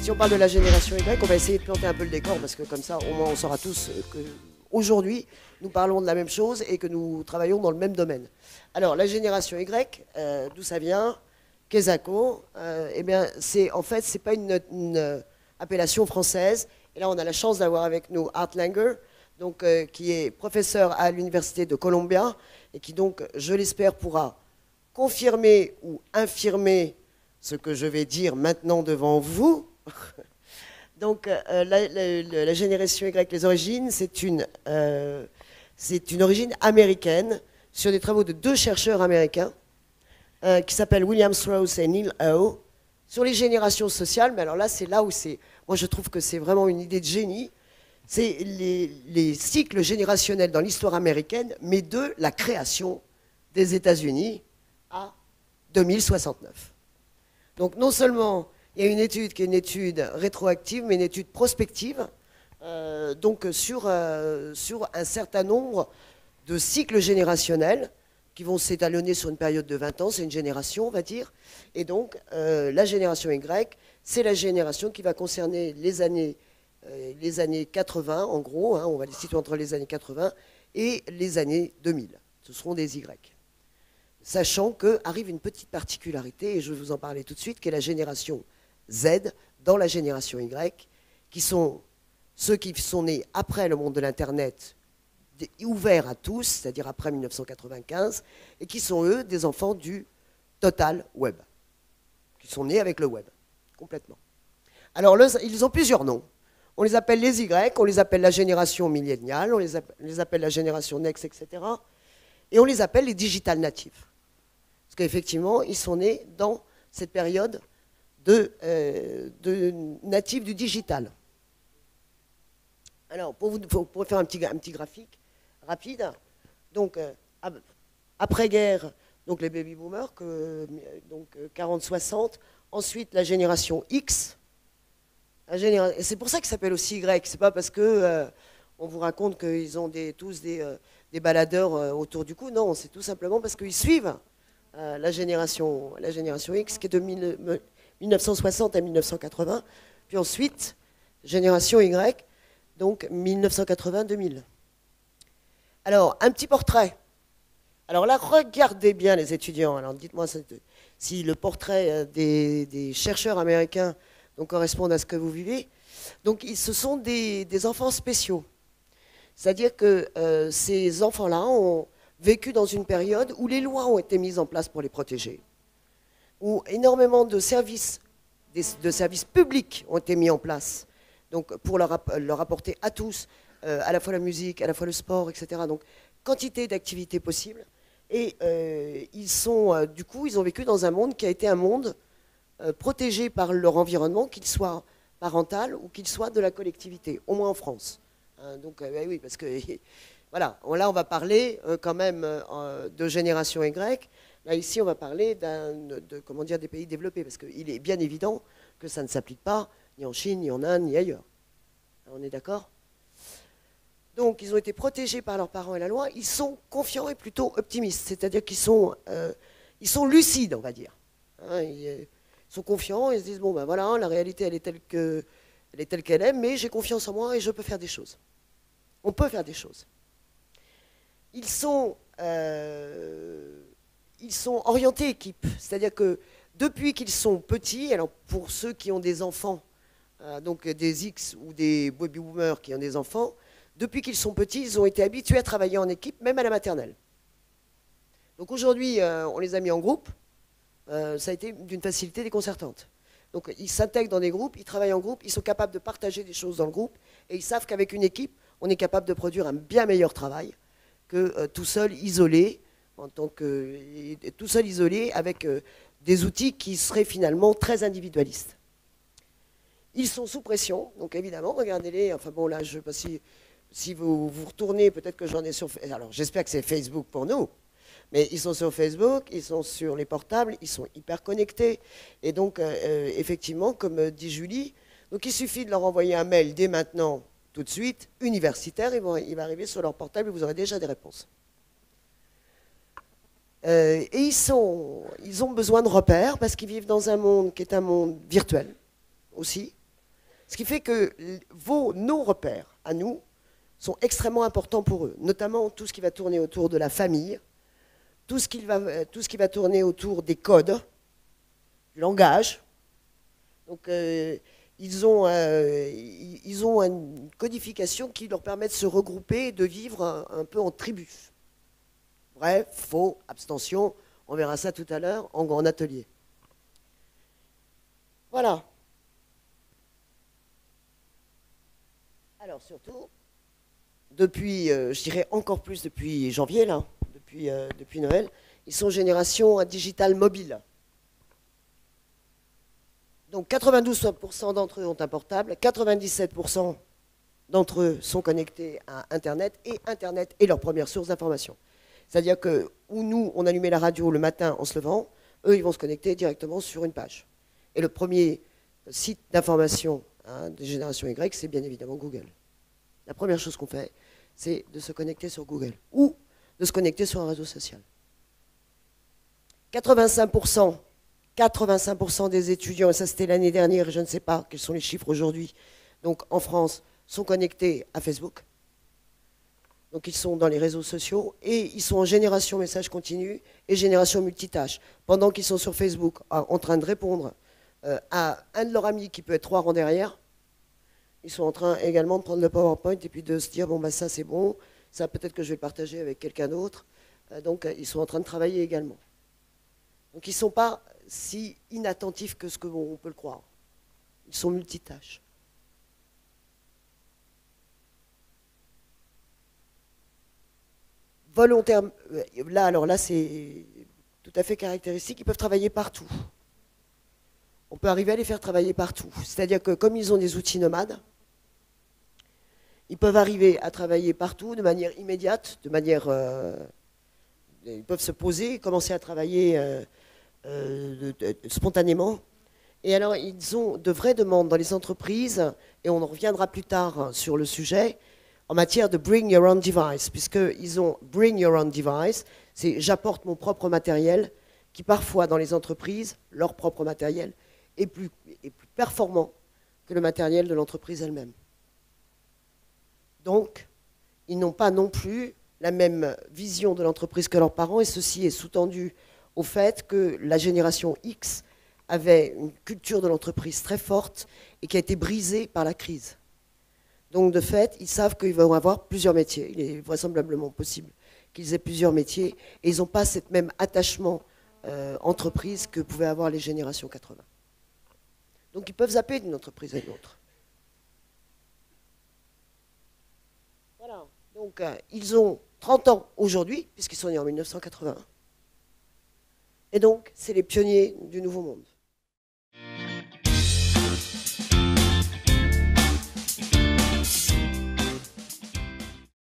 si on parle de la génération Y, on va essayer de planter un peu le décor parce que comme ça, au moins, on saura tous que aujourd'hui, nous parlons de la même chose et que nous travaillons dans le même domaine. Alors, la génération Y, d'où ça vient? Kesako, eh bien, en fait, c'est pas une appellation française. Et là, on a la chance d'avoir avec nous Art Langer, donc, qui est professeur à l'Université de Columbia et qui, donc, je l'espère, pourra confirmer ou infirmer ce que je vais dire maintenant devant vous. Donc, la génération Y, les origines, c'est une origine américaine sur des travaux de deux chercheurs américains qui s'appellent William Strauss et Neil Howe sur les générations sociales. Mais alors là, c'est là où moi, je trouve que c'est vraiment une idée de génie. C'est les cycles générationnels dans l'histoire américaine, mais de la création des États-Unis à 2069. Donc, non seulement il y a une étude qui est une étude rétroactive, mais une étude prospective, donc sur un certain nombre de cycles générationnels qui vont s'étalonner sur une période de 20 ans, c'est une génération, on va dire. Et donc, la génération Y, c'est la génération qui va concerner les années 80, en gros, hein, on va les situer entre les années 80 et les années 2000. Ce seront des Y. Sachant qu'arrive une petite particularité, et je vais vous en parler tout de suite, qui est la génération Z dans la génération Y, qui sont ceux qui sont nés après le monde de l'Internet, ouverts à tous, c'est-à-dire après 1995, et qui sont, eux, des enfants du total web, qui sont nés avec le web, complètement. Alors, ils ont plusieurs noms. On les appelle les Y, on les appelle la génération milléniale, on les appelle la génération Next, etc. Et on les appelle les digital natifs. Parce qu'effectivement, ils sont nés dans cette période de natifs du digital. Alors, pour faire un petit graphique rapide, donc après-guerre, donc les baby-boomers, donc 40-60, ensuite la génération X, et c'est pour ça qu'ils s'appellent aussi Y, c'est pas parce que on vous raconte qu'ils ont tous des baladeurs autour du cou, non, c'est tout simplement parce qu'ils suivent la génération X, qui est de 1960 à 1980, puis ensuite, génération Y, donc 1980-2000. Alors, un petit portrait. Alors là, regardez bien les étudiants. Alors, dites-moi si le portrait des chercheurs américains donc, correspond à ce que vous vivez. Donc, ce sont des enfants spéciaux. C'est-à-dire que ces enfants-là ont vécu dans une période où les lois ont été mises en place pour les protéger, où énormément de services publics ont été mis en place, donc pour leur apporter à tous, à la fois la musique, à la fois le sport, etc. Donc, quantité d'activités possibles. Et du coup, ils ont vécu dans un monde qui a été un monde protégé par leur environnement, qu'il soit parental ou qu'il soit de la collectivité, au moins en France. Hein, donc, oui, parce que, voilà, là, on va parler quand même de génération Y. Là, ici, on va parler des pays développés, parce qu'il est bien évident que ça ne s'applique pas ni en Chine, ni en Inde, ni ailleurs. On est d'accord? Donc, ils ont été protégés par leurs parents et la loi. Ils sont confiants et plutôt optimistes, c'est-à-dire qu'ils sont lucides, on va dire. Hein, ils sont confiants, ils se disent, bon, ben voilà, la réalité, elle est telle qu'elle est, mais j'ai confiance en moi et je peux faire des choses. On peut faire des choses. Ils sont orientés équipe, c'est-à-dire que depuis qu'ils sont petits, alors pour ceux qui ont des enfants, donc des X ou des baby boomers qui ont des enfants, depuis qu'ils sont petits, ils ont été habitués à travailler en équipe, même à la maternelle. Donc aujourd'hui, on les a mis en groupe, ça a été d'une facilité déconcertante. Donc ils s'intègrent dans des groupes, ils travaillent en groupe, ils sont capables de partager des choses dans le groupe, et ils savent qu'avec une équipe, on est capable de produire un bien meilleur travail que tout seul, isolé, tout seul isolé avec des outils qui seraient finalement très individualistes. Ils sont sous pression, donc évidemment, regardez-les, enfin bon là, je ne sais pas si vous retournez, peut-être que j'en ai sur... Alors j'espère que c'est Facebook pour nous, mais ils sont sur Facebook, ils sont sur les portables, ils sont hyper connectés. Et donc, effectivement, comme dit Julie, donc il suffit de leur envoyer un mail dès maintenant, tout de suite, universitaire, il va arriver sur leur portable et vous aurez déjà des réponses. Et ils ont besoin de repères parce qu'ils vivent dans un monde qui est un monde virtuel aussi. Ce qui fait que nos repères, à nous, sont extrêmement importants pour eux, notamment tout ce qui va tourner autour de la famille, tout ce qui va tourner autour des codes, du langage. Donc, ils ont une codification qui leur permet de se regrouper et de vivre un peu en tribu. Vrai, faux, abstention, on verra ça tout à l'heure en atelier. Voilà. Alors surtout, depuis, je dirais encore plus depuis janvier, là, depuis Noël, ils sont génération digital mobile. Donc 92% d'entre eux ont un portable, 97% d'entre eux sont connectés à Internet, et Internet est leur première source d'information. C'est-à-dire que où nous, on allumait la radio le matin en se levant, eux, ils vont se connecter directement sur une page. Et le premier site d'information des générations Y, c'est bien évidemment Google. La première chose qu'on fait, c'est de se connecter sur Google ou de se connecter sur un réseau social. 85% des étudiants, et ça c'était l'année dernière, je ne sais pas quels sont les chiffres aujourd'hui, donc en France, sont connectés à Facebook. Donc ils sont dans les réseaux sociaux et ils sont en génération message continu et génération multitâche. Pendant qu'ils sont sur Facebook en train de répondre à un de leurs amis qui peut être 3 rangs derrière, ils sont en train également de prendre le PowerPoint et puis de se dire bon bah ça c'est bon, ça peut-être que je vais le partager avec quelqu'un d'autre. Donc ils sont en train de travailler également. Donc ils ne sont pas si inattentifs que ce qu'on peut le croire. Ils sont multitâches. Volontaire, là c'est tout à fait caractéristique, ils peuvent travailler partout. On peut arriver à les faire travailler partout. C'est-à-dire que comme ils ont des outils nomades, ils peuvent arriver à travailler partout de manière immédiate, ils peuvent se poser et commencer à travailler spontanément. Et alors ils ont de vraies demandes dans les entreprises, et on en reviendra plus tard sur le sujet, en matière de bring your own device, puisqu'ils ont bring your own device, c'est j'apporte mon propre matériel, qui parfois dans les entreprises, leur propre matériel, est plus performant que le matériel de l'entreprise elle-même. Donc, ils n'ont pas non plus la même vision de l'entreprise que leurs parents, et ceci est sous-tendu au fait que la génération X avait une culture de l'entreprise très forte et qui a été brisée par la crise. Donc, de fait, ils savent qu'ils vont avoir plusieurs métiers. Il est vraisemblablement possible qu'ils aient plusieurs métiers. Et ils n'ont pas ce même attachement entreprise que pouvaient avoir les générations 80. Donc, ils peuvent zapper d'une entreprise à une autre. Voilà. Donc, ils ont 30 ans aujourd'hui, puisqu'ils sont nés en 1980. Et donc, c'est les pionniers du Nouveau Monde.